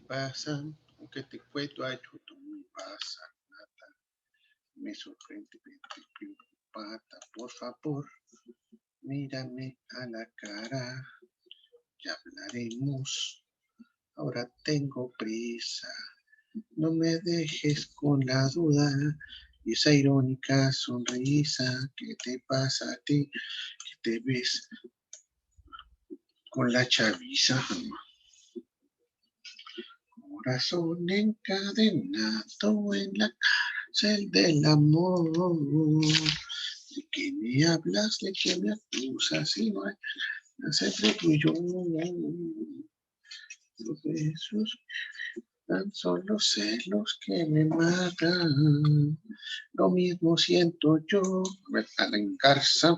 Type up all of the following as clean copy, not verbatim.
pasa? Aunque te cuento, ayudo, me pasa nada. Me sorprende, verte preocupada, por favor. Mírame a la cara, ya hablaremos. Ahora tengo prisa, no me dejes con la duda. Y esa irónica sonrisa, ¿qué te pasa a ti? Que te ves con la chaviza. Corazón encadenado en la cárcel del amor. ¿De qué me hablas? ¿De qué me acusas? Si no hay nada entre tú y yo. Los besos tan solo celos que me matan. Lo mismo siento yo. A la encarza.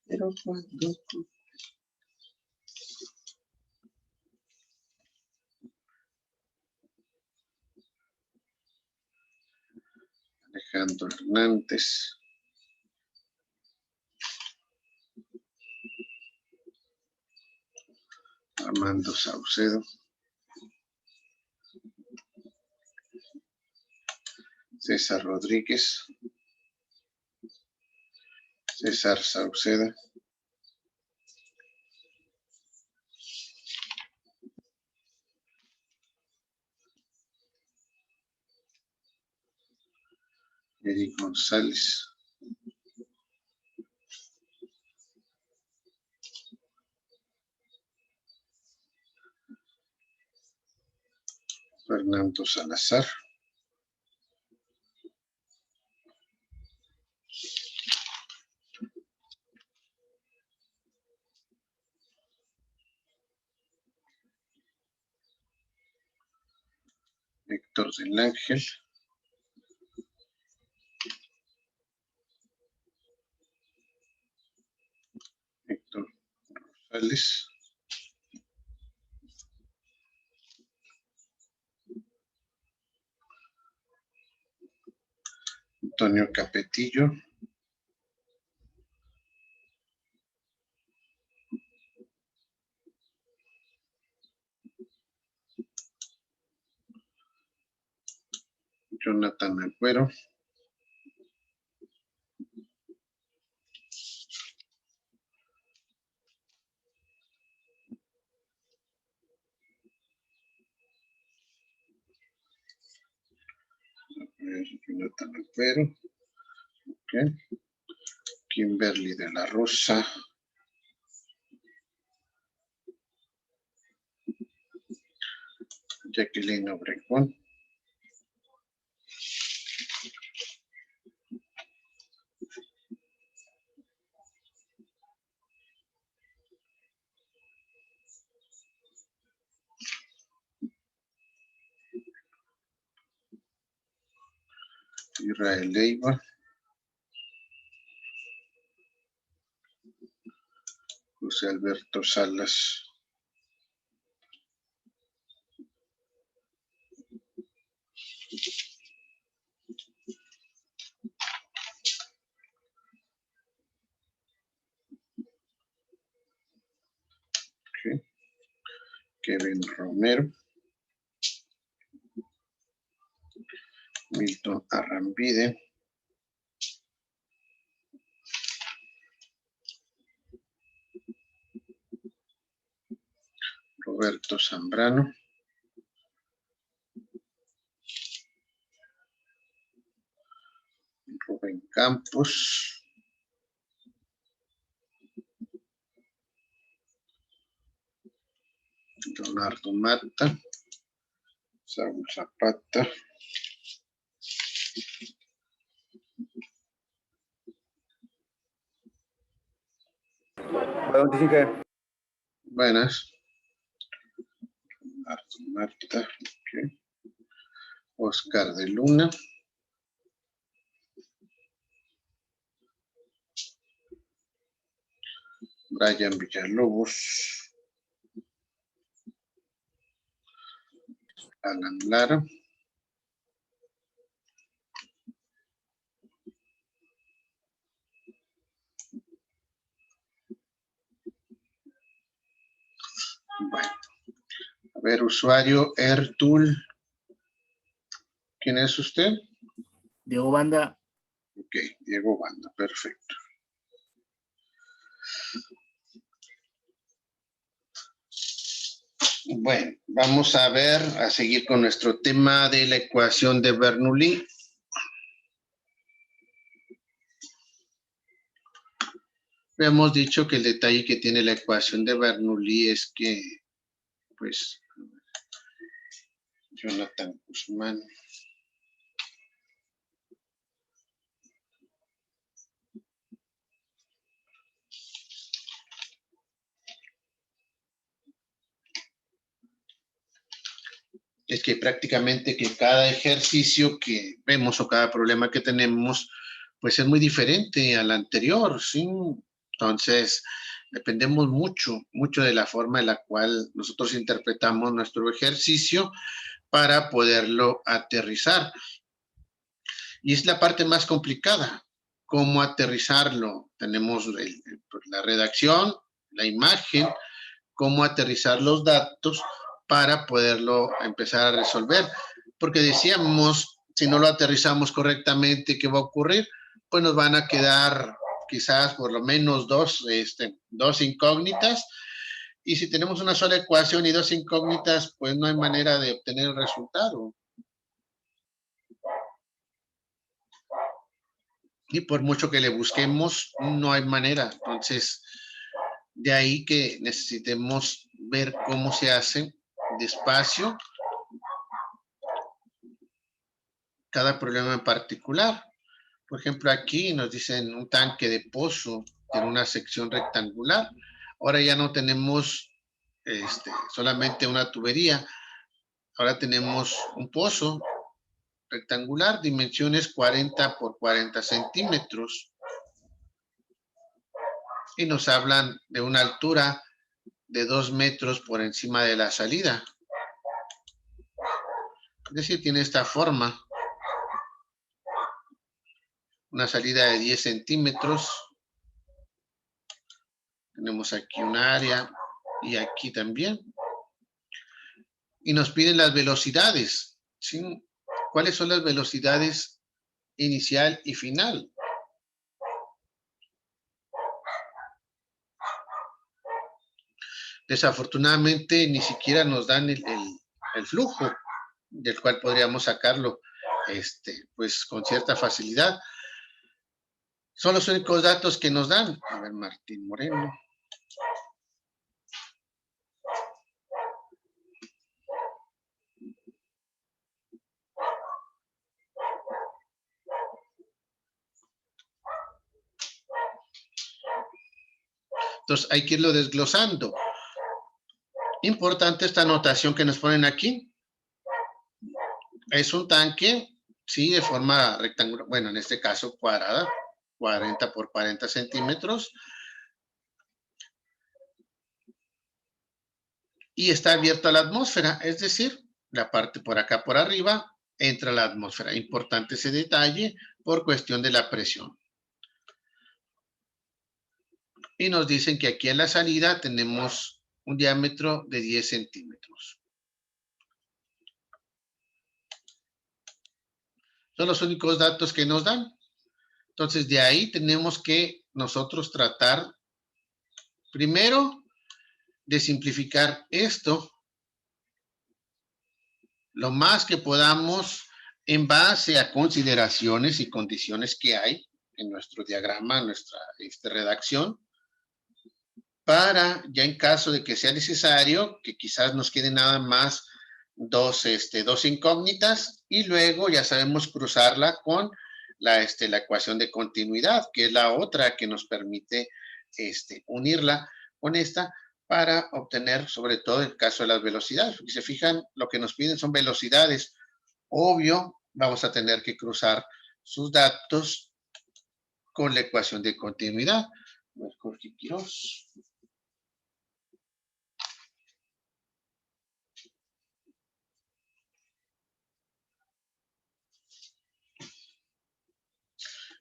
Pero cuando tú Alejandro Hernández, Armando Saucedo, César Rodríguez, César Saucedo, Eric González, Fernando Salazar, Héctor del Ángel, Héctor Rosales, Antonio Capetillo, Jonathan Agüero, Jonathan Agüero, okay. Kimberly de la Rosa, Jacqueline Obregón, Israel Leiva, José Alberto Salas, okay. Kevin Romero, Milton Arrambide, Roberto Zambrano, Rubén Campos, Leonardo Mata, Saúl Zapata, buenas, Leonardo Mata, okay. Oscar de Luna, Brian Villalobos, Alan Lara, bueno, A ver, usuario Ertul. ¿Quién es usted? Diego Banda. Ok, Diego Banda, perfecto. Bueno, vamos a ver, a seguir con nuestro tema de la ecuación de Bernoulli. Hemos dicho que el detalle que tiene la ecuación de Bernoulli es que, pues, Jonathan Guzmán. Es que prácticamente que cada ejercicio que vemos o cada problema que tenemos, pues es muy diferente al anterior, ¿sí? Entonces, dependemos mucho de la forma en la cual nosotros interpretamos nuestro ejercicio para poderlo aterrizar. Y es la parte más complicada, cómo aterrizarlo. Tenemos la redacción, la imagen, cómo aterrizar los datos para poderlo empezar a resolver. Porque decíamos, si no lo aterrizamos correctamente, ¿qué va a ocurrir? Pues nos van a quedar quizás por lo menos dos incógnitas. Y si tenemos una sola ecuación y dos incógnitas, pues no hay manera de obtener el resultado. Y por mucho que le busquemos, no hay manera. Entonces, de ahí que necesitemos ver cómo se hace despacio cada problema en particular. Por ejemplo, aquí nos dicen un tanque de pozo en una sección rectangular. Ahora ya no tenemos solamente una tubería. Ahora tenemos un pozo rectangular, dimensiones 40 por 40 centímetros. Y nos hablan de una altura de 2 metros por encima de la salida. Es decir, tiene esta forma. Una salida de 10 centímetros. Tenemos aquí un área y aquí también. Y nos piden las velocidades, ¿sí? ¿Cuáles son las velocidades inicial y final? Desafortunadamente ni siquiera nos dan el flujo del cual podríamos sacarlo pues con cierta facilidad. Son los únicos datos que nos dan. A ver, Martín Moreno. Entonces hay que irlo desglosando. Importante esta anotación que nos ponen aquí. Es un tanque, sí, de forma rectangular, bueno, en este caso cuadrada, 40 por 40 centímetros. Y está abierto a la atmósfera, es decir, la parte por acá por arriba entra la atmósfera. Importante ese detalle por cuestión de la presión. Y nos dicen que aquí en la salida tenemos un diámetro de 10 centímetros. Son los únicos datos que nos dan. Entonces, de ahí tenemos que nosotros tratar, primero, de simplificar esto lo más que podamos en base a consideraciones y condiciones que hay en nuestro diagrama, en nuestra redacción, para ya en caso de que sea necesario, que quizás nos queden nada más dos incógnitas y luego ya sabemos cruzarla con la ecuación de continuidad, que es la otra que nos permite unirla con esta para obtener, sobre todo en el caso de las velocidades. Si se fijan, lo que nos piden son velocidades. Obvio, vamos a tener que cruzar sus datos con la ecuación de continuidad. Jorge Quiroz.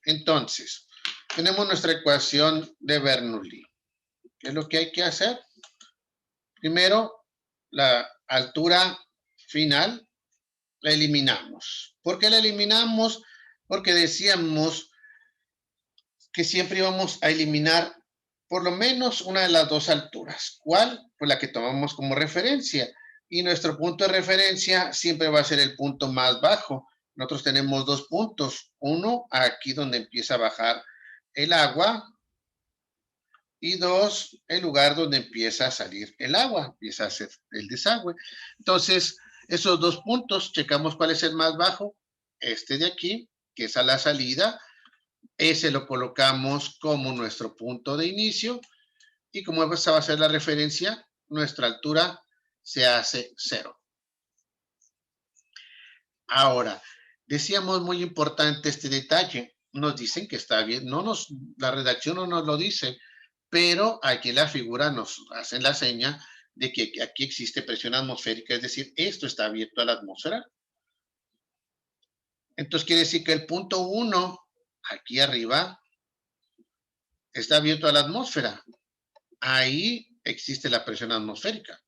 Entonces, tenemos nuestra ecuación de Bernoulli. ¿Qué es lo que hay que hacer? Primero, la altura final, la eliminamos. ¿Por qué la eliminamos? Porque decíamos que siempre íbamos a eliminar por lo menos una de las dos alturas. ¿Cuál? Pues la que tomamos como referencia. Y nuestro punto de referencia siempre va a ser el punto más bajo. Nosotros tenemos dos puntos. Uno, aquí donde empieza a bajar el agua. Y dos, el lugar donde empieza a salir el agua, empieza a hacer el desagüe. Entonces, esos dos puntos, checamos cuál es el más bajo. Este de aquí, que es a la salida. Ese lo colocamos como nuestro punto de inicio. Y como esa va a ser la referencia, nuestra altura se hace 0. Ahora, decíamos muy importante este detalle. Nos dicen que está bien. La redacción no nos lo dice, pero aquí la figura nos hace la seña de que aquí existe presión atmosférica, es decir, esto está abierto a la atmósfera. Entonces quiere decir que el punto 1, aquí arriba, está abierto a la atmósfera. Ahí existe la presión atmosférica.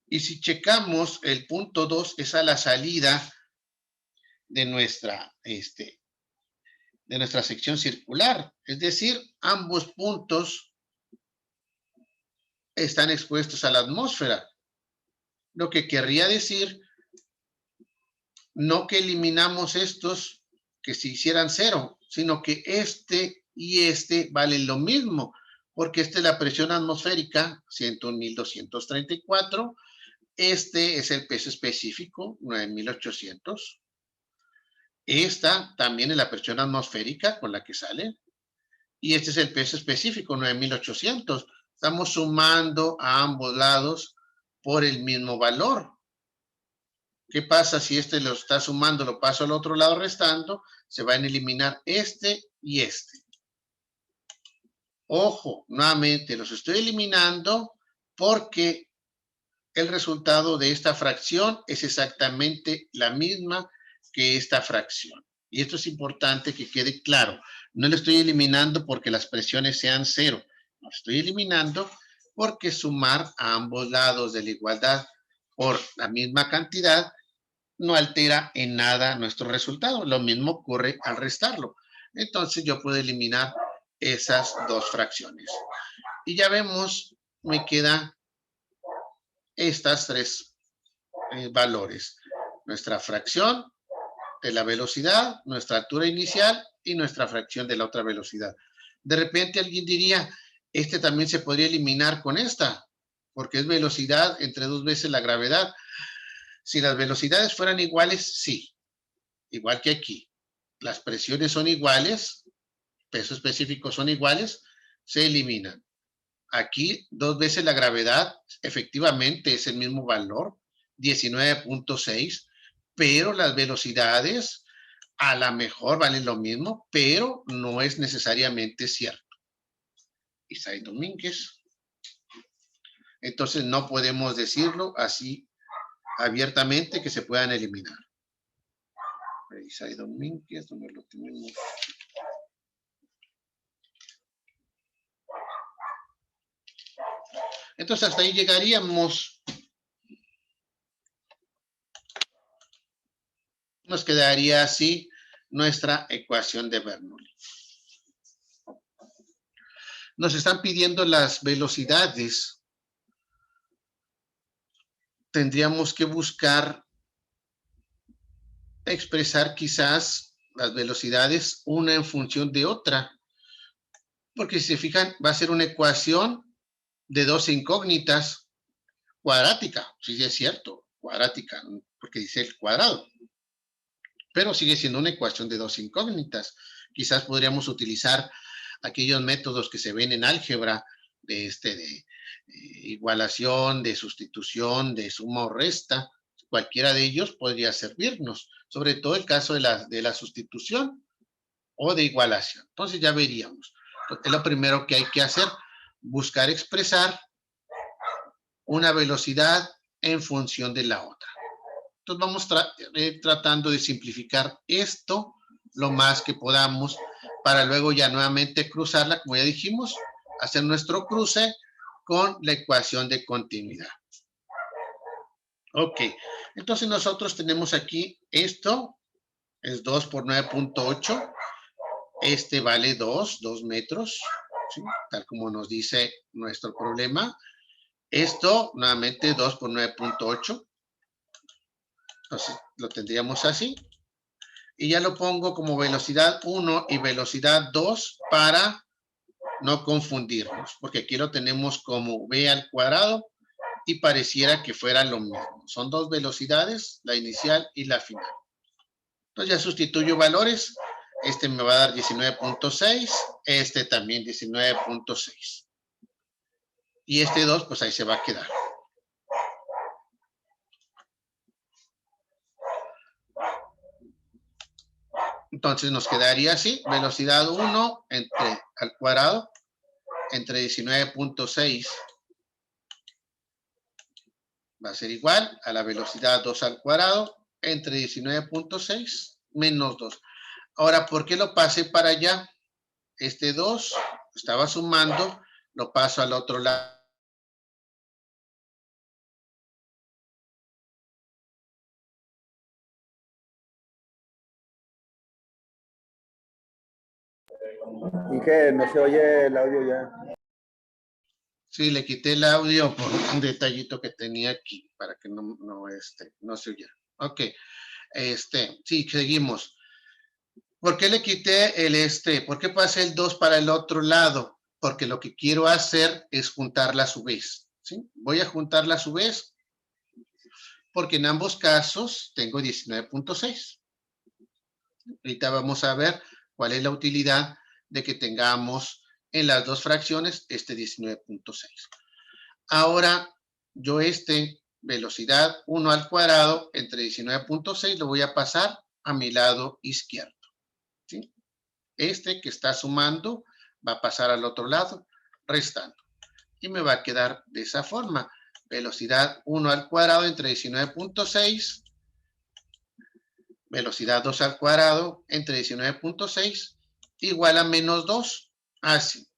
Y si checamos, el punto 2 es a la salida de nuestra sección circular. Es decir, ambos puntos están expuestos a la atmósfera. Lo que querría decir, no que eliminamos estos que se hicieran 0, sino que este y este valen lo mismo, porque esta es la presión atmosférica, 101.234. Este es el peso específico, 9.800. Esta también es la presión atmosférica con la que sale. Y este es el peso específico, 9.800. Estamos sumando a ambos lados por el mismo valor. ¿Qué pasa si este lo está sumando, lo paso al otro lado restando? Se van a eliminar este y este. Ojo, nuevamente los estoy eliminando porque el resultado de esta fracción es exactamente la misma que esta fracción. Y esto es importante que quede claro. No lo estoy eliminando porque las presiones sean 0. Lo estoy eliminando porque sumar a ambos lados de la igualdad por la misma cantidad no altera en nada nuestro resultado. Lo mismo ocurre al restarlo. Entonces yo puedo eliminar esas dos fracciones. Y ya vemos, me queda estas tres valores. Nuestra fracción de la velocidad, nuestra altura inicial y nuestra fracción de la otra velocidad. De repente alguien diría, este también se podría eliminar con esta, porque es velocidad entre 2 veces la gravedad. Si las velocidades fueran iguales, sí. Igual que aquí. Las presiones son iguales, pesos específicos son iguales, se eliminan. Aquí 2 veces la gravedad, efectivamente es el mismo valor, 19.6, pero las velocidades a lo mejor valen lo mismo, pero no es necesariamente cierto. Isaí Domínguez. Entonces no podemos decirlo así abiertamente que se puedan eliminar. Isaí Domínguez, ¿dónde lo tenemos? Entonces hasta ahí llegaríamos. Nos quedaría así nuestra ecuación de Bernoulli. Nos están pidiendo las velocidades. Tendríamos que buscar expresar quizás las velocidades una en función de otra. Porque si se fijan, va a ser una ecuación de dos incógnitas cuadrática. Sí, es cierto, cuadrática, porque dice el cuadrado. Pero sigue siendo una ecuación de dos incógnitas. Quizás podríamos utilizar aquellos métodos que se ven en álgebra de igualación, de sustitución, de suma o resta. Cualquiera de ellos podría servirnos, sobre todo el caso de la sustitución o de igualación. Entonces ya veríamos. Es lo primero que hay que hacer, buscar expresar una velocidad en función de la otra. Entonces vamos tratando de simplificar esto lo más que podamos para luego ya nuevamente cruzarla, como ya dijimos, hacer nuestro cruce con la ecuación de continuidad. Ok, entonces nosotros tenemos aquí esto, es 2 por 9.8. Este vale 2 metros, ¿sí? Tal como nos dice nuestro problema. Esto, nuevamente, 2 por 9.8. Entonces, lo tendríamos así. Y ya lo pongo como velocidad 1 y velocidad 2 para no confundirnos, porque aquí lo tenemos como v al cuadrado y pareciera que fuera lo mismo. Son dos velocidades, la inicial y la final. Entonces ya sustituyo valores. Este me va a dar 19.6, este también 19.6. Y este 2, pues ahí se va a quedar. Entonces nos quedaría así, velocidad 1 al cuadrado entre 19.6 va a ser igual a la velocidad 2 al cuadrado entre 19.6 menos 2. Ahora, ¿por qué lo pasé para allá? Este 2 estaba sumando, lo paso al otro lado. Dije, no se oye el audio ya. Sí, le quité el audio por un detallito que tenía aquí para que no se oyera. Ok, sí, seguimos. ¿Por qué le quité el ¿Por qué pasé el 2 para el otro lado? Porque lo que quiero hacer es juntarla a su vez, ¿sí? Voy a juntarla a su vez porque en ambos casos tengo 19.6. Ahorita vamos a ver cuál es la utilidad de que tengamos en las dos fracciones este 19.6. Ahora, yo velocidad 1 al cuadrado entre 19.6 lo voy a pasar a mi lado izquierdo, ¿sí? Este que está sumando va a pasar al otro lado, restando. Y me va a quedar de esa forma. Velocidad 1 al cuadrado entre 19.6, velocidad 2 al cuadrado entre 19.6, igual a menos 2. Así.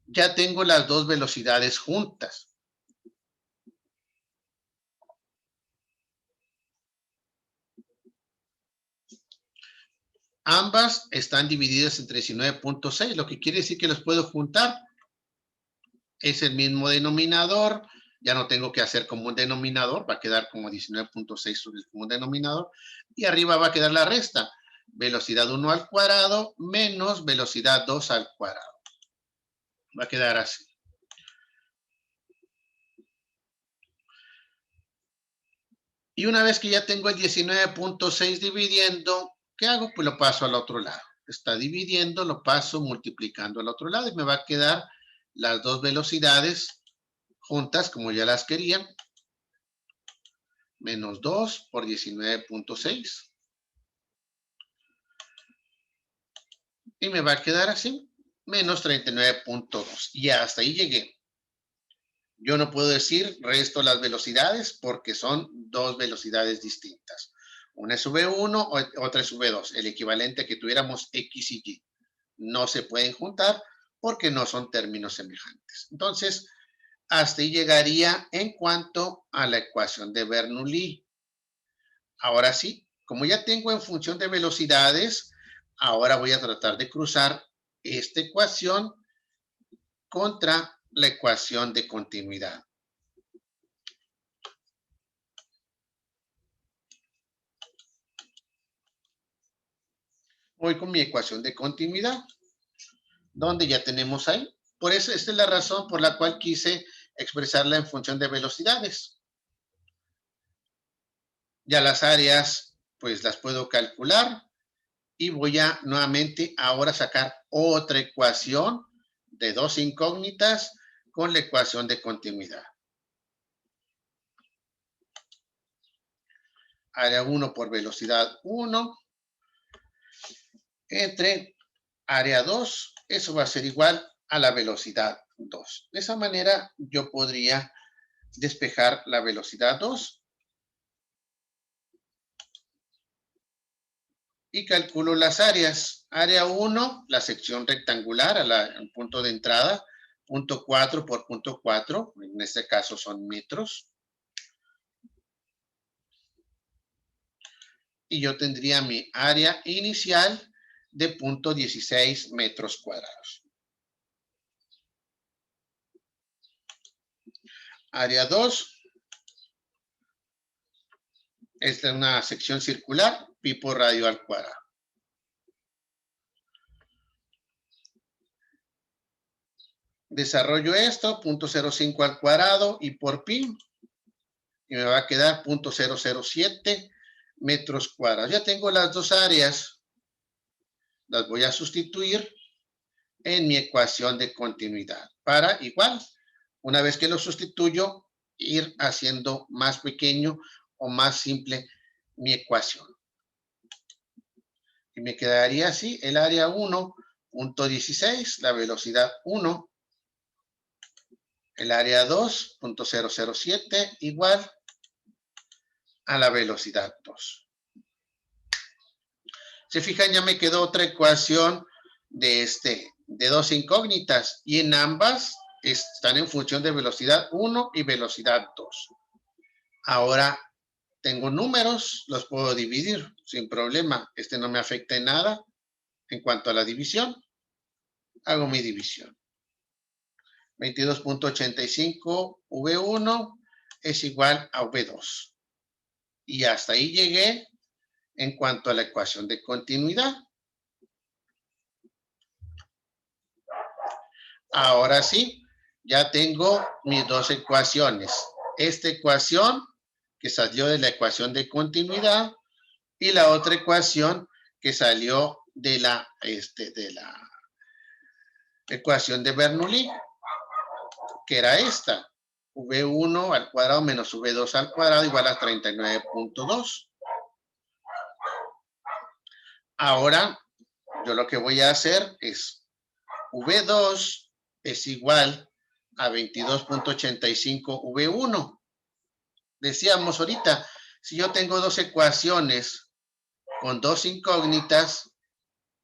Ya tengo las dos velocidades juntas. Ambas están divididas entre 19.6, lo que quiere decir que los puedo juntar. Es el mismo denominador, ya no tengo que hacer como un denominador, va a quedar como 19.6 sobre el común denominador, y arriba va a quedar la resta, velocidad 1 al cuadrado menos velocidad 2 al cuadrado. Va a quedar así. Y una vez que ya tengo el 19.6 dividiendo, ¿qué hago? Pues lo paso al otro lado. Está dividiendo, lo paso multiplicando al otro lado y me va a quedar las dos velocidades juntas como ya las quería. Menos 2 por 19.6. Y me va a quedar así. Menos 39.2. Y hasta ahí llegué. Yo no puedo decir resto las velocidades porque son dos velocidades distintas. Una es V1, otra es V2. El equivalente a que tuviéramos X y Y. No se pueden juntar porque no son términos semejantes. Entonces, hasta ahí llegaría en cuanto a la ecuación de Bernoulli. Ahora sí, como ya tengo en función de velocidades, ahora voy a tratar de cruzar esta ecuación contra la ecuación de continuidad. Voy con mi ecuación de continuidad, donde ya tenemos ahí. Por eso, esta es la razón por la cual quise expresarla en función de velocidades. Ya las áreas, pues las puedo calcular y voy a nuevamente ahora sacar otra ecuación de dos incógnitas con la ecuación de continuidad. Área 1 por velocidad 1 entre área 2, eso va a ser igual a la velocidad 2. De esa manera yo podría despejar la velocidad 2 y calculo las áreas. Área 1, la sección rectangular al punto de entrada, punto 4 por punto 4, en este caso son metros. y yo tendría mi área inicial de 0.16 metros cuadrados. Área 2. Esta es una sección circular, pi por radio al cuadrado. Desarrollo esto, 0.05 al cuadrado y por pi. Y me va a quedar 0.007 metros cuadrados. Ya tengo las dos áreas. Las voy a sustituir en mi ecuación de continuidad. Para igual, una vez que lo sustituyo, ir haciendo más pequeño o más simple mi ecuación. Y me quedaría así, el área 1.16, la velocidad 1. El área 2.007 igual a la velocidad 2. Se fijan, ya me quedó otra ecuación de dos incógnitas y en ambas están en función de velocidad 1 y velocidad 2. Ahora tengo números, los puedo dividir sin problema. No me afecta en nada en cuanto a la división. Hago mi división. 22.85 V1 es igual a V2. Y hasta ahí llegué en cuanto a la ecuación de continuidad. Ahora sí, ya tengo mis dos ecuaciones. Esta ecuación que salió de la ecuación de continuidad y la otra ecuación que salió de la ecuación de Bernoulli, que era esta. V1 al cuadrado menos V2 al cuadrado igual a 39.2. Ahora, yo lo que voy a hacer es V2 es igual a 22.85 V1. Decíamos ahorita, si yo tengo dos ecuaciones con dos incógnitas,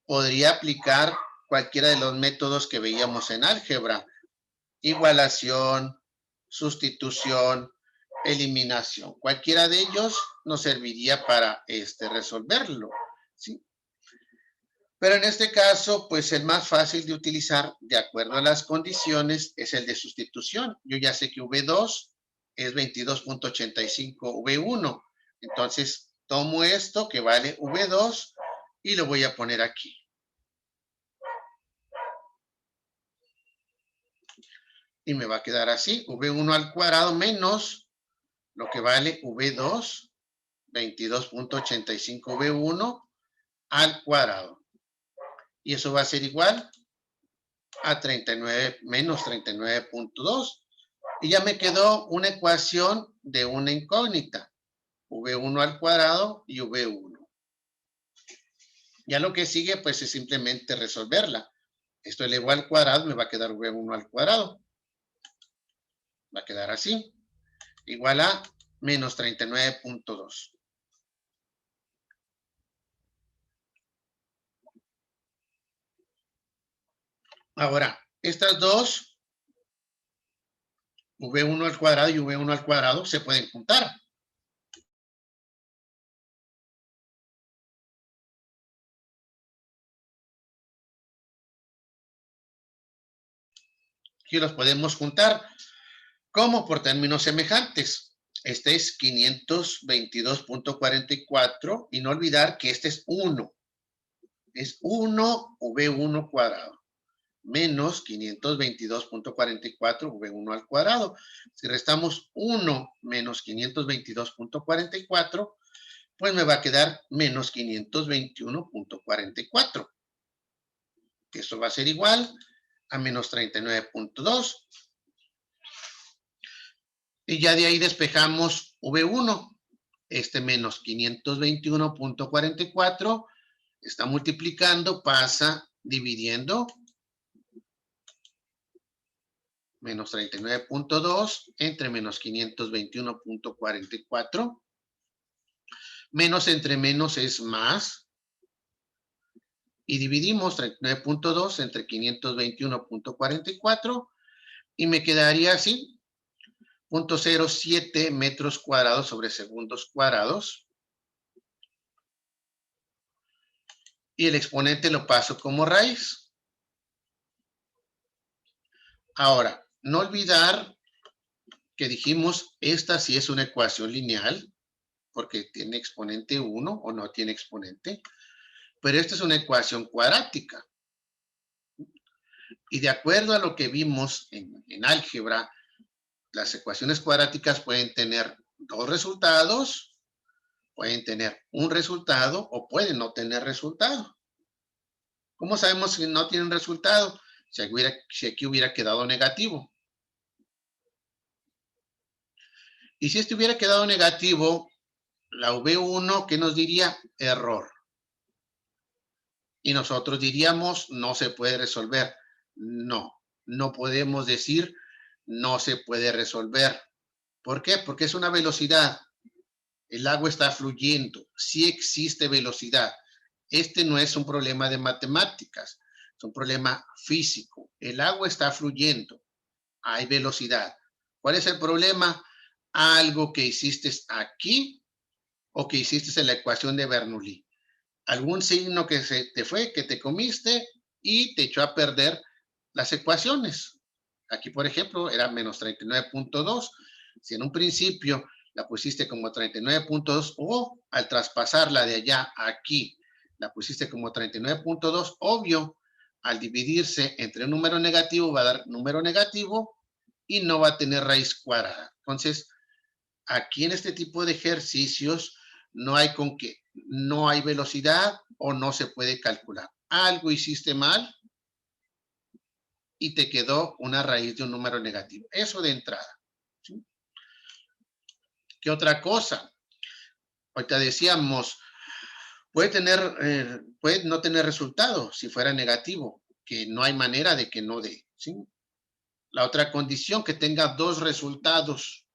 podría aplicar cualquiera de los métodos que veíamos en álgebra. Igualación, sustitución, eliminación. Cualquiera de ellos nos serviría para resolverlo, ¿sí? Pero en este caso, pues el más fácil de utilizar, de acuerdo a las condiciones, es el de sustitución. Yo ya sé que V2 es 22.85 V1. Entonces, tomo esto que vale V2 y lo voy a poner aquí. Y me va a quedar así, V1 al cuadrado menos lo que vale V2, 22.85 V1 al cuadrado. Y eso va a ser igual a 39 menos 39.2. Y ya me quedó una ecuación de una incógnita. V1 al cuadrado y V1. Ya lo que sigue, pues, es simplemente resolverla. Esto elevado al cuadrado, me va a quedar V1 al cuadrado. Va a quedar así. Igual a menos 39.2. Ahora, estas dos, V1 al cuadrado y V1 al cuadrado, se pueden juntar. Aquí los podemos juntar. ¿Cómo? Por términos semejantes. Este es 522.44 y no olvidar que este es 1. Es 1 V1 cuadrado menos 522.44 V1 al cuadrado. Si restamos 1 menos 522.44, pues me va a quedar menos 521.44. Eso va a ser igual a menos 39.2. Y ya de ahí despejamos V1. Menos 521.44 está multiplicando, pasa dividiendo. Menos 39.2 entre menos 521.44. Menos entre menos es más. Y dividimos 39.2 entre 521.44 y me quedaría así. 0.07 metros cuadrados sobre segundos cuadrados. y el exponente lo paso como raíz. Ahora, no olvidar que dijimos, esta sí es una ecuación lineal, porque tiene exponente 1 o no tiene exponente, pero esta es una ecuación cuadrática. Y de acuerdo a lo que vimos en álgebra, las ecuaciones cuadráticas pueden tener dos resultados, pueden tener un resultado o pueden no tener resultado. ¿Cómo sabemos si no tienen resultado? Si aquí hubiera quedado negativo. Y si este hubiera quedado negativo, la V1, ¿qué nos diría? Error. Y nosotros diríamos, no se puede resolver. No, no podemos decir, no se puede resolver. ¿Por qué? Porque es una velocidad. El agua está fluyendo. Sí existe velocidad. Este no es un problema de matemáticas, es un problema físico. El agua está fluyendo. Hay velocidad. ¿Cuál es el problema? Algo que hiciste aquí o que hiciste en la ecuación de Bernoulli. Algún signo que se te fue, que te comiste y te echó a perder las ecuaciones. Aquí, por ejemplo, era menos 39.2. Si en un principio la pusiste como 39.2 o al traspasarla de allá a aquí, la pusiste como 39.2, obvio, al dividirse entre un número negativo va a dar número negativo y no va a tener raíz cuadrada. Entonces, aquí en este tipo de ejercicios no hay con qué, no hay velocidad o no se puede calcular. Algo hiciste mal y te quedó una raíz de un número negativo. Eso de entrada. ¿Sí? ¿Qué otra cosa? Ahorita decíamos, puede no tener resultado si fuera negativo, que no hay manera de que no dé. ¿Sí? La otra condición, que tenga dos resultados.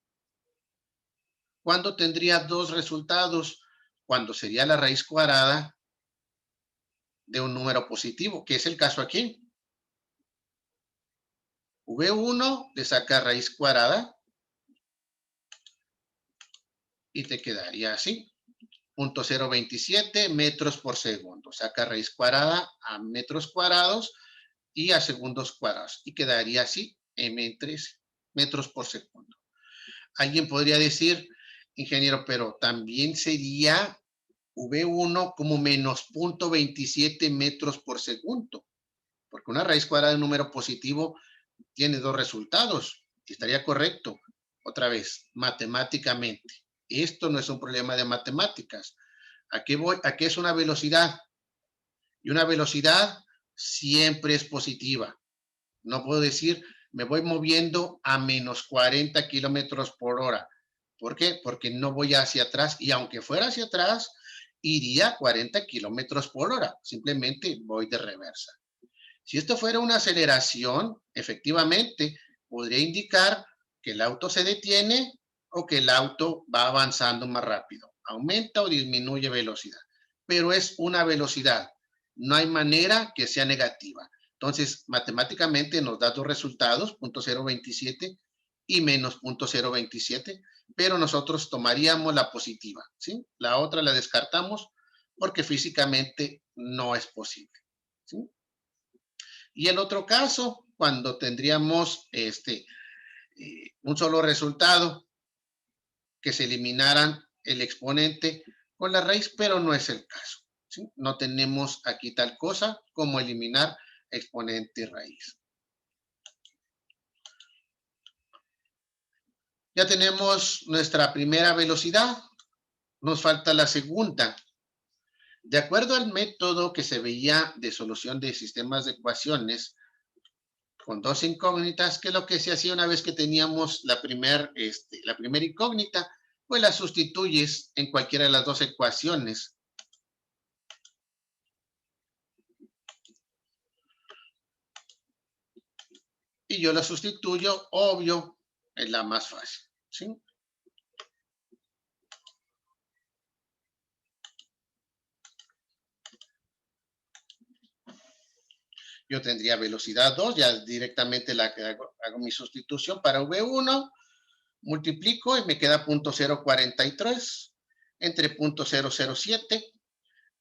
¿Cuándo tendría dos resultados? Cuando sería la raíz cuadrada de un número positivo, que es el caso aquí. V1 le saca raíz cuadrada y te quedaría así. 0.027 metros por segundo. Saca raíz cuadrada a metros cuadrados y a segundos cuadrados. Y quedaría así, m3 metros por segundo. Alguien podría decir, ingeniero, pero también sería V1 como menos 0.27 metros por segundo. Porque una raíz cuadrada de un número positivo tiene dos resultados. Estaría correcto. Otra vez, matemáticamente. Esto no es un problema de matemáticas. ¿A qué voy? ¿A qué es una velocidad? Y una velocidad siempre es positiva. No puedo decir, me voy moviendo a menos 40 kilómetros por hora. ¿Por qué? Porque no voy hacia atrás. Y aunque fuera hacia atrás, iría a 40 kilómetros por hora. Simplemente voy de reversa. Si esto fuera una aceleración, efectivamente, podría indicar que el auto se detiene o que el auto va avanzando más rápido. Aumenta o disminuye velocidad. Pero es una velocidad. No hay manera que sea negativa. Entonces, matemáticamente nos da dos resultados, 0.027 y menos 0.027, pero nosotros tomaríamos la positiva, ¿sí? La otra la descartamos porque físicamente no es posible, ¿sí? Y el otro caso, cuando tendríamos un solo resultado, que se eliminaran el exponente con la raíz, pero no es el caso. ¿Sí? No tenemos aquí tal cosa como eliminar exponente y raíz. Ya tenemos nuestra primera velocidad, nos falta la segunda. De acuerdo al método que se veía de solución de sistemas de ecuaciones, con dos incógnitas, que es lo que se hacía una vez que teníamos la primera incógnita, pues la sustituyes en cualquiera de las dos ecuaciones. Y yo la sustituyo, obvio, es la más fácil, ¿sí? Yo tendría velocidad 2, ya directamente hago mi sustitución para V1, multiplico y me queda 0.043 entre 0.007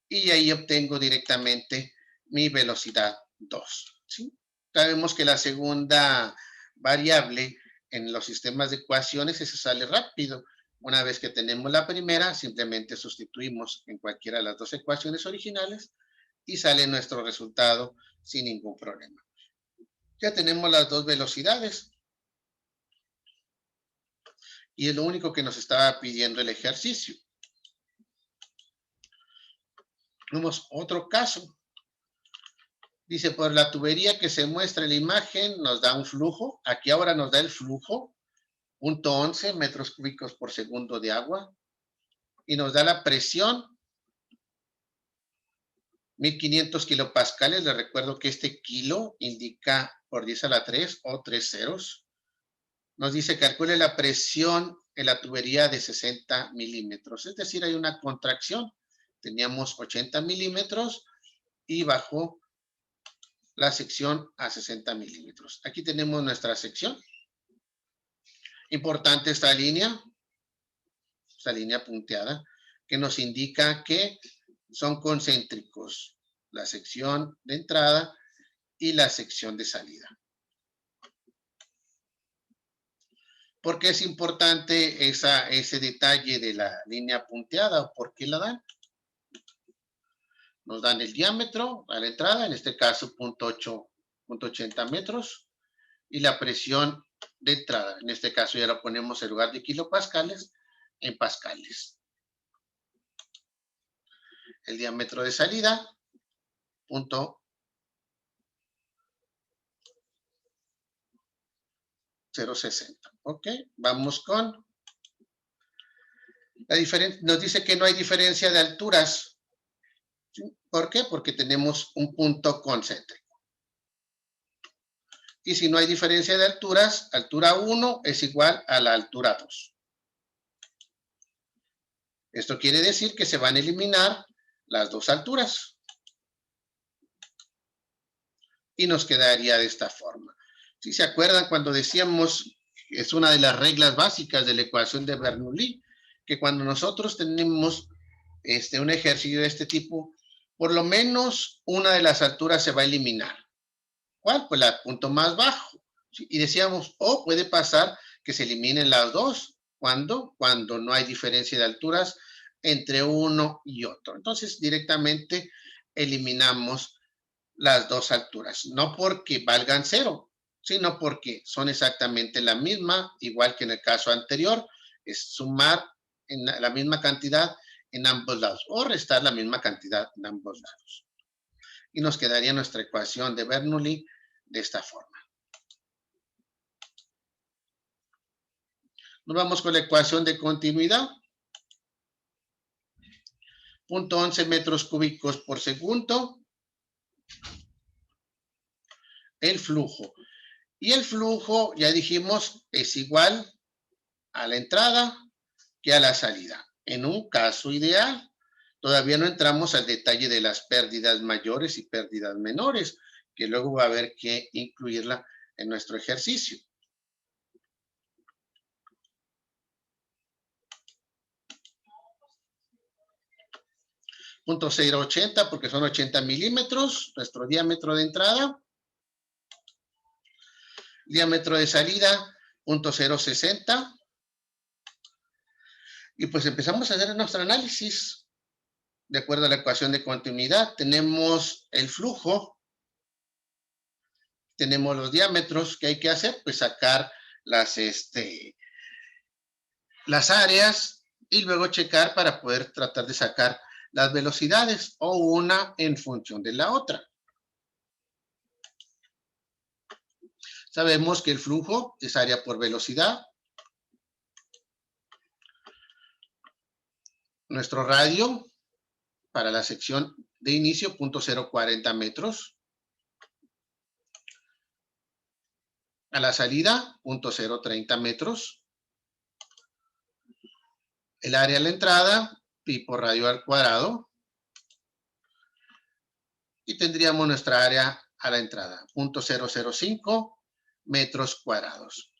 y ahí obtengo directamente mi velocidad 2. ¿Sí? Sabemos que la segunda variable en los sistemas de ecuaciones esa sale rápido. Una vez que tenemos la primera, simplemente sustituimos en cualquiera de las dos ecuaciones originales y sale nuestro resultado sin ningún problema. Ya tenemos las dos velocidades. Y es lo único que nos estaba pidiendo el ejercicio. Tenemos otro caso. Dice, por la tubería que se muestra en la imagen nos da un flujo. Aquí ahora nos da el flujo, 0.11 metros cúbicos por segundo de agua. Y nos da la presión, 1500 kilopascales. Les recuerdo que este kilo indica por 10 a la 3 o 3 ceros. Nos dice, calcule la presión en la tubería de 60 milímetros. Es decir, hay una contracción. Teníamos 80 milímetros y bajó la sección a 60 milímetros. Aquí tenemos nuestra sección. Importante esta línea punteada, que nos indica que son concéntricos la sección de entrada y la sección de salida. ¿Por qué es importante ese detalle de la línea punteada o por qué la dan? Nos dan el diámetro a la entrada, en este caso 0.80 metros, y la presión de entrada. En este caso ya lo ponemos en lugar de kilopascales, en pascales. El diámetro de salida, 0.060. Ok, vamos con la diferencia. Nos dice que no hay diferencia de alturas. ¿Por qué? Porque tenemos un punto concéntrico. Y si no hay diferencia de alturas, altura 1 es igual a la altura 2. Esto quiere decir que se van a eliminar las dos alturas. Y nos quedaría de esta forma. Si se acuerdan cuando decíamos, es una de las reglas básicas de la ecuación de Bernoulli, que cuando nosotros tenemos un ejercicio de este tipo, por lo menos una de las alturas se va a eliminar. ¿Cuál? Pues el punto más bajo. ¿Sí? Y decíamos, puede pasar que se eliminen las dos. ¿Cuándo? Cuando no hay diferencia de alturas entre uno y otro. Entonces, directamente eliminamos las dos alturas. No porque valgan 0, sino porque son exactamente la misma, igual que en el caso anterior, es sumar en la misma cantidad en ambos lados o restar la misma cantidad en ambos lados. Y nos quedaría nuestra ecuación de Bernoulli de esta forma. Nos vamos con la ecuación de continuidad. 0.11 metros cúbicos por segundo. El flujo. Y el flujo, ya dijimos, es igual a la entrada que a la salida. En un caso ideal, todavía no entramos al detalle de las pérdidas mayores y pérdidas menores, que luego va a haber que incluirla en nuestro ejercicio. .080 porque son 80 milímetros, nuestro diámetro de entrada. Diámetro de salida, 0.060. Y pues empezamos a hacer nuestro análisis. De acuerdo a la ecuación de continuidad, tenemos el flujo, tenemos los diámetros. ¿Qué hay que hacer? Pues sacar las áreas y luego checar para poder tratar de sacar las velocidades o una en función de la otra. Sabemos que el flujo es área por velocidad. Nuestro radio para la sección de inicio, 0.040 metros. A la salida, 0.030 metros. El área a la entrada, pi por radio al cuadrado. Y tendríamos nuestra área a la entrada, 0.005 metros cuadrados.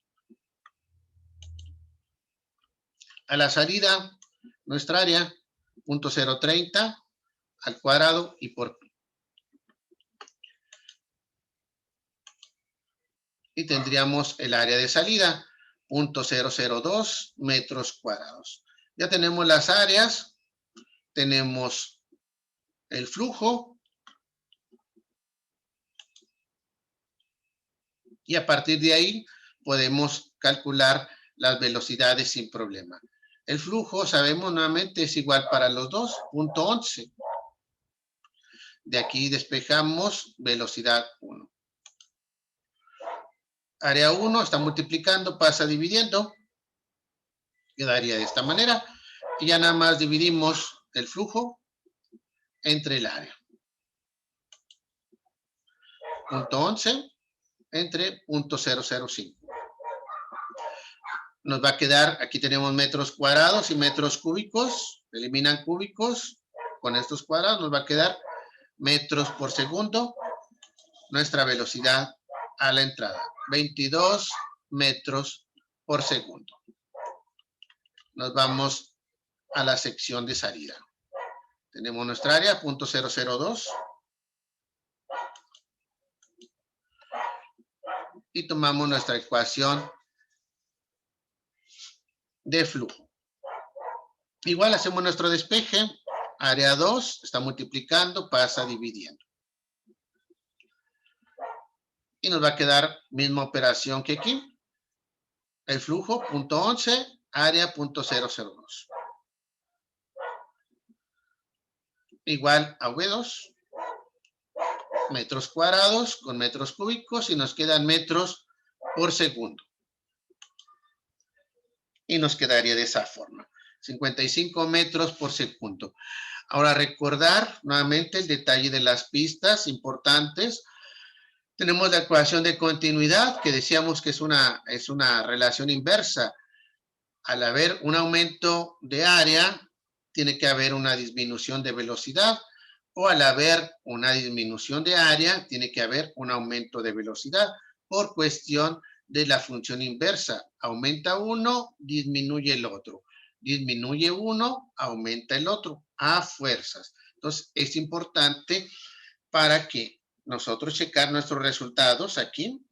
A la salida, nuestra área, 0.030 al cuadrado y por pi. Y tendríamos el área de salida, 0.002 metros cuadrados. Ya tenemos las áreas, tenemos el flujo, y a partir de ahí podemos calcular las velocidades sin problema. El flujo, sabemos nuevamente, es igual para los dos, 0.11. De aquí despejamos velocidad 1. Área 1 está multiplicando, pasa dividiendo. Quedaría de esta manera. Y ya nada más dividimos el flujo entre el área. 0.11 entre 0.005. Nos va a quedar, aquí tenemos metros cuadrados y metros cúbicos. Eliminan cúbicos. Con estos cuadrados nos va a quedar metros por segundo. Nuestra velocidad a la entrada. 22 metros por segundo. Nos vamos a la sección de salida. Tenemos nuestra área, 0.002. Y tomamos nuestra ecuación de flujo. Igual hacemos nuestro despeje. Área 2 está multiplicando, pasa dividiendo. Y nos va a quedar misma operación que aquí. El flujo, 0.11, área 0.002. Igual a V2. Metros cuadrados con metros cúbicos y nos quedan metros por segundo. Y nos quedaría de esa forma. 55 metros por segundo. Ahora recordar nuevamente el detalle de las pistas importantes. Tenemos la ecuación de continuidad que decíamos que es una relación inversa. Al haber un aumento de área, tiene que haber una disminución de velocidad. O al haber una disminución de área, tiene que haber un aumento de velocidad por cuestión de la función inversa. Aumenta uno, disminuye el otro. Disminuye uno, aumenta el otro, a fuerzas. Entonces, es importante para que nosotros checar nuestros resultados aquí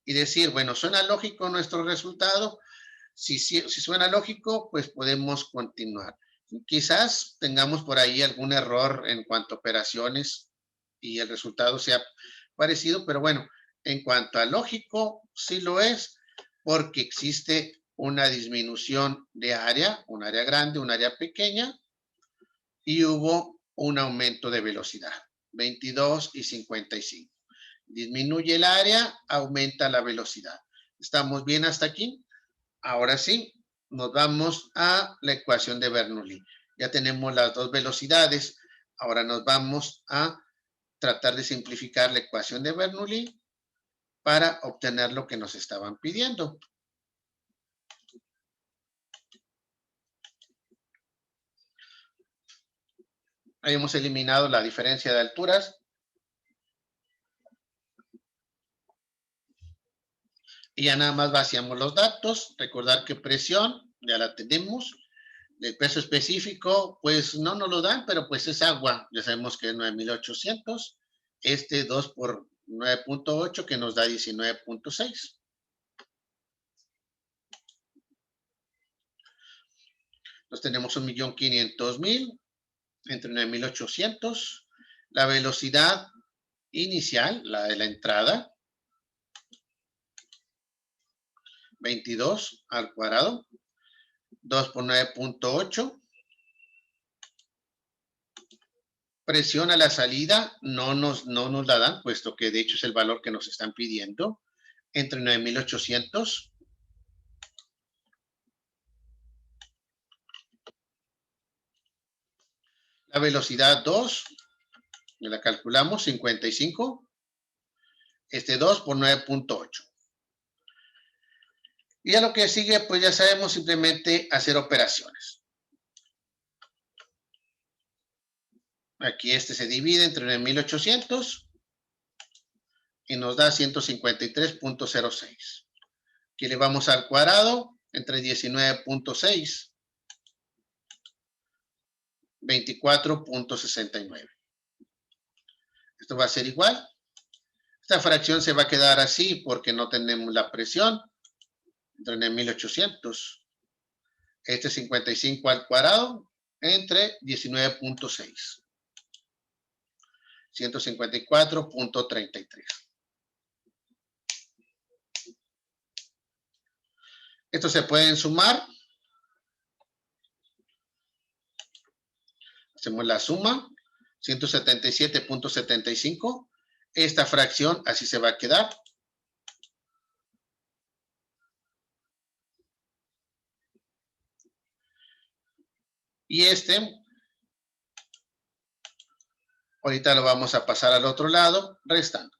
y decir, bueno, ¿suena lógico nuestro resultado? Si suena lógico, pues podemos continuar. Quizás tengamos por ahí algún error en cuanto a operaciones y el resultado sea parecido, pero bueno, en cuanto a lógico, sí lo es, porque existe una disminución de área, un área grande, un área pequeña, y hubo un aumento de velocidad, 22 y 55. Disminuye el área, aumenta la velocidad. ¿Estamos bien hasta aquí? Ahora sí, nos vamos a la ecuación de Bernoulli. Ya tenemos las dos velocidades. Ahora nos vamos a tratar de simplificar la ecuación de Bernoulli para obtener lo que nos estaban pidiendo. Ahí hemos eliminado la diferencia de alturas. Y ya nada más vaciamos los datos. Recordar que presión, ya la tenemos. El peso específico, pues no nos lo dan, pero pues es agua. Ya sabemos que es 9,800. 2 por 9.8 que nos da 19.6. Entonces tenemos 1.500.000 entre 9,800. La velocidad inicial, la de la entrada, 22 al cuadrado. 2 por 9.8. Presión a la salida, no nos la dan, puesto que de hecho es el valor que nos están pidiendo, entre 9,800. La velocidad 2, la calculamos, 55. 2 por 9.8. Y a lo que sigue, pues ya sabemos simplemente hacer operaciones. Aquí se divide entre 9,800 y nos da 153.06. Aquí le vamos al cuadrado entre 19.6. 24.69. Esto va a ser igual. Esta fracción se va a quedar así porque no tenemos la presión. Entre 1800. Este 55 al cuadrado entre 19.6. 154.33. Estos se pueden sumar. Hacemos la suma. 177.75. Esta fracción así se va a quedar. Y ahorita lo vamos a pasar al otro lado, restando.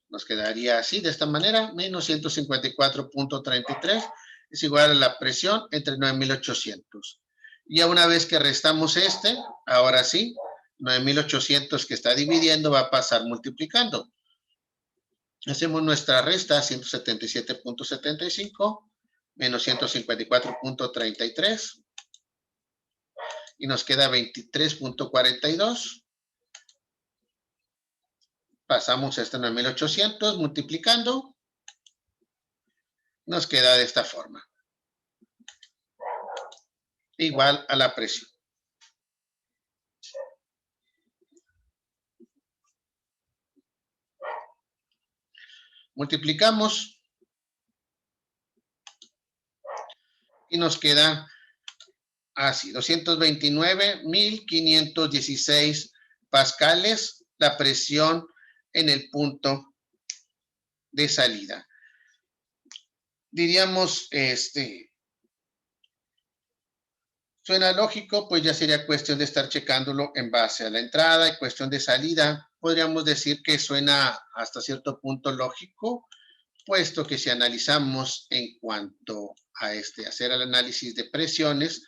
Nos quedaría así, de esta manera, menos 154.33 es igual a la presión entre 9,800. Ya una vez que restamos ahora sí, 9,800 que está dividiendo va a pasar multiplicando. Hacemos nuestra resta, 177.75 menos 154.33 y nos queda 23.42. Pasamos a 9,800 multiplicando. Nos queda de esta forma. Igual a la presión. Multiplicamos. Y nos queda así, 229.516 pascales, la presión en el punto de salida. Diríamos, suena lógico, pues ya sería cuestión de estar checándolo en base a la entrada y cuestión de salida. Podríamos decir que suena hasta cierto punto lógico, puesto que si analizamos en cuanto a hacer el análisis de presiones,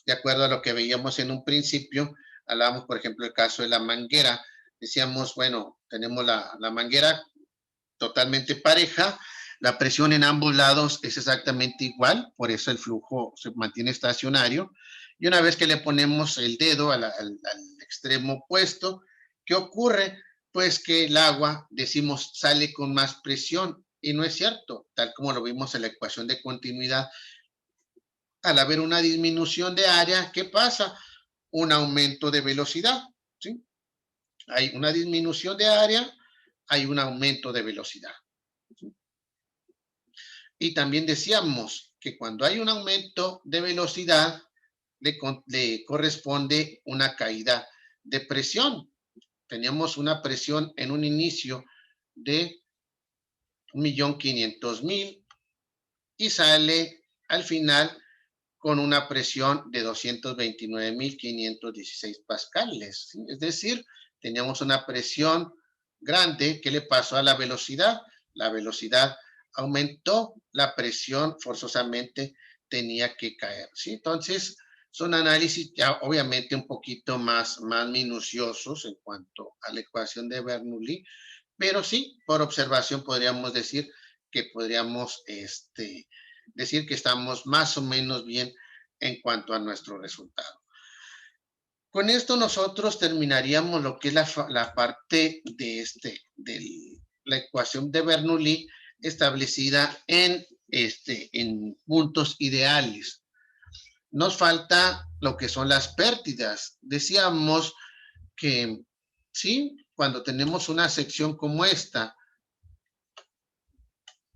de acuerdo a lo que veíamos en un principio, hablábamos, por ejemplo, el caso de la manguera. Decíamos, bueno, tenemos la manguera totalmente pareja, la presión en ambos lados es exactamente igual, por eso el flujo se mantiene estacionario. Y una vez que le ponemos el dedo al extremo opuesto, ¿qué ocurre? Pues que el agua, decimos, sale con más presión. Y no es cierto, tal como lo vimos en la ecuación de continuidad. Al haber una disminución de área, ¿qué pasa? Un aumento de velocidad, ¿sí? Hay una disminución de área, hay un aumento de velocidad, ¿sí? Y también decíamos que cuando hay un aumento de velocidad, le corresponde una caída de presión. Teníamos una presión en un inicio de 1.500.000 y sale al final con una presión de 229.516 pascales, ¿sí? Es decir, teníamos una presión grande. ¿Qué le pasó a la velocidad? La velocidad aumentó, la presión forzosamente tenía que caer, ¿sí? Entonces, son análisis ya obviamente un poquito más minuciosos en cuanto a la ecuación de Bernoulli, pero sí, por observación podríamos decir que decir que estamos más o menos bien en cuanto a nuestro resultado. Con esto nosotros terminaríamos lo que es la parte de la ecuación de Bernoulli establecida en puntos ideales. Nos falta lo que son las pérdidas. Decíamos que sí, cuando tenemos una sección como esta,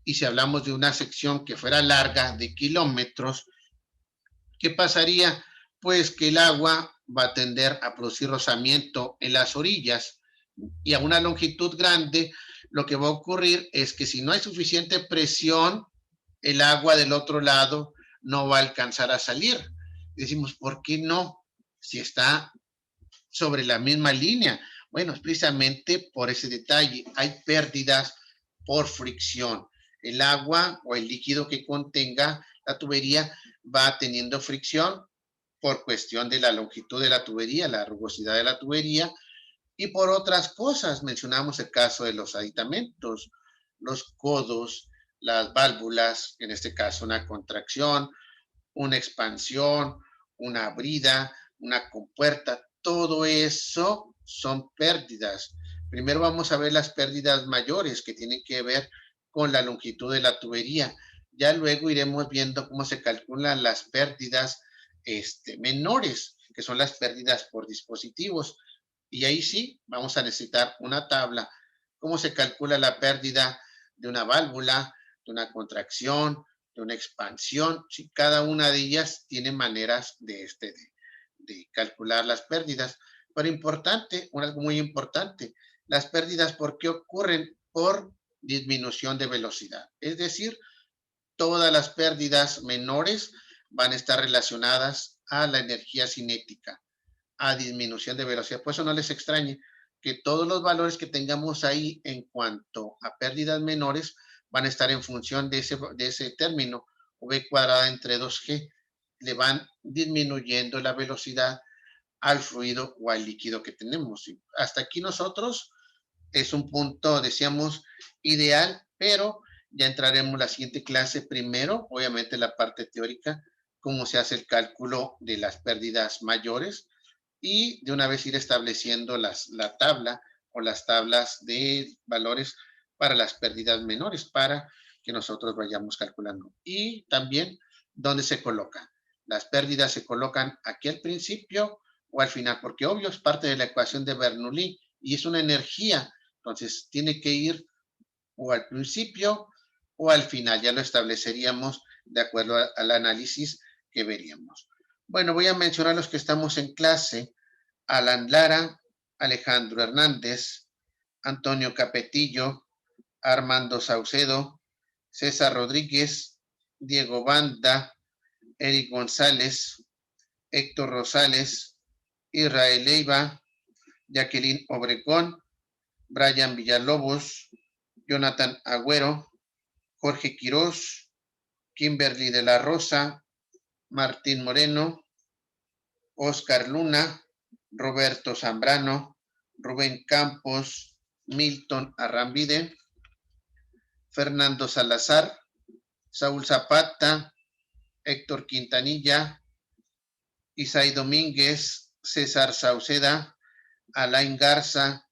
y si hablamos de una sección que fuera larga de kilómetros, ¿qué pasaría? Pues que el agua va a tender a producir rozamiento en las orillas y a una longitud grande, lo que va a ocurrir es que si no hay suficiente presión, el agua del otro lado no va a alcanzar a salir. Decimos, ¿por qué no? Si está sobre la misma línea. Bueno, es precisamente por ese detalle. Hay pérdidas por fricción. El agua o el líquido que contenga la tubería va teniendo fricción por cuestión de la longitud de la tubería, la rugosidad de la tubería, y por otras cosas. Mencionamos el caso de los aditamentos, los codos, las válvulas, en este caso una contracción, una expansión, una brida, una compuerta, todo eso son pérdidas. Primero vamos a ver las pérdidas mayores que tienen que ver con la longitud de la tubería. Ya luego iremos viendo cómo se calculan las pérdidas menores, que son las pérdidas por dispositivos. Y ahí sí, vamos a necesitar una tabla. ¿Cómo se calcula la pérdida de una válvula, de una contracción, de una expansión? Sí, cada una de ellas tiene maneras de calcular las pérdidas. Pero importante, algo muy importante, las pérdidas, ¿por qué ocurren? Por disminución de velocidad. Es decir, todas las pérdidas menores van a estar relacionadas a la energía cinética, a disminución de velocidad. Por eso no les extrañe que todos los valores que tengamos ahí en cuanto a pérdidas menores van a estar en función de ese término, V cuadrada entre 2G. Le van disminuyendo la velocidad al fluido o al líquido que tenemos. Hasta aquí nosotros es un punto, decíamos, ideal, pero ya entraremos en la siguiente clase primero, obviamente la parte teórica, cómo se hace el cálculo de las pérdidas mayores y de una vez ir estableciendo la tabla o las tablas de valores para las pérdidas menores para que nosotros vayamos calculando. Y también dónde se colocan. Las pérdidas se colocan aquí al principio o al final, porque obvio es parte de la ecuación de Bernoulli y es una energía. Entonces, tiene que ir o al principio o al final. Ya lo estableceríamos de acuerdo al análisis que veríamos. Bueno, voy a mencionar los que estamos en clase. Alan Lara, Alejandro Hernández, Antonio Capetillo, Armando Saucedo, César Rodríguez, Diego Banda, Eric González, Héctor Rosales, Israel Leiva, Jacqueline Obregón, Brian Villalobos, Jonathan Agüero, Jorge Quirós, Kimberly de la Rosa, Martín Moreno, Oscar Luna, Roberto Zambrano, Rubén Campos, Milton Arrambide, Fernando Salazar, Saúl Zapata, Héctor Quintanilla, Isaí Domínguez, César Sauceda, Alain Garza,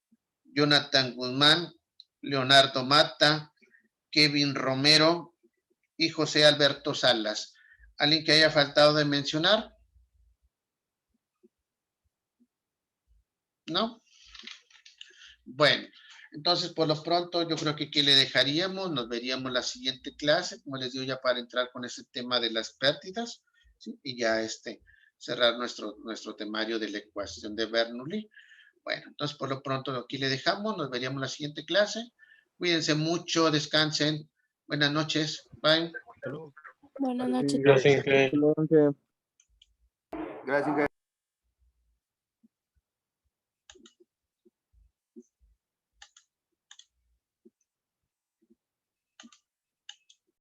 Jonathan Guzmán, Leonardo Mata, Kevin Romero y José Alberto Salas. ¿Alguien que haya faltado de mencionar? ¿No? Bueno, entonces por lo pronto yo creo que aquí le dejaríamos, nos veríamos la siguiente clase, como les digo, ya para entrar con ese tema de las pérdidas, ¿sí? Y ya cerrar nuestro temario de la ecuación de Bernoulli. Bueno, entonces por lo pronto aquí le dejamos, nos veríamos la siguiente clase. Cuídense mucho, descansen. Buenas noches. Bye. Buenas noches. Gracias. Gracias.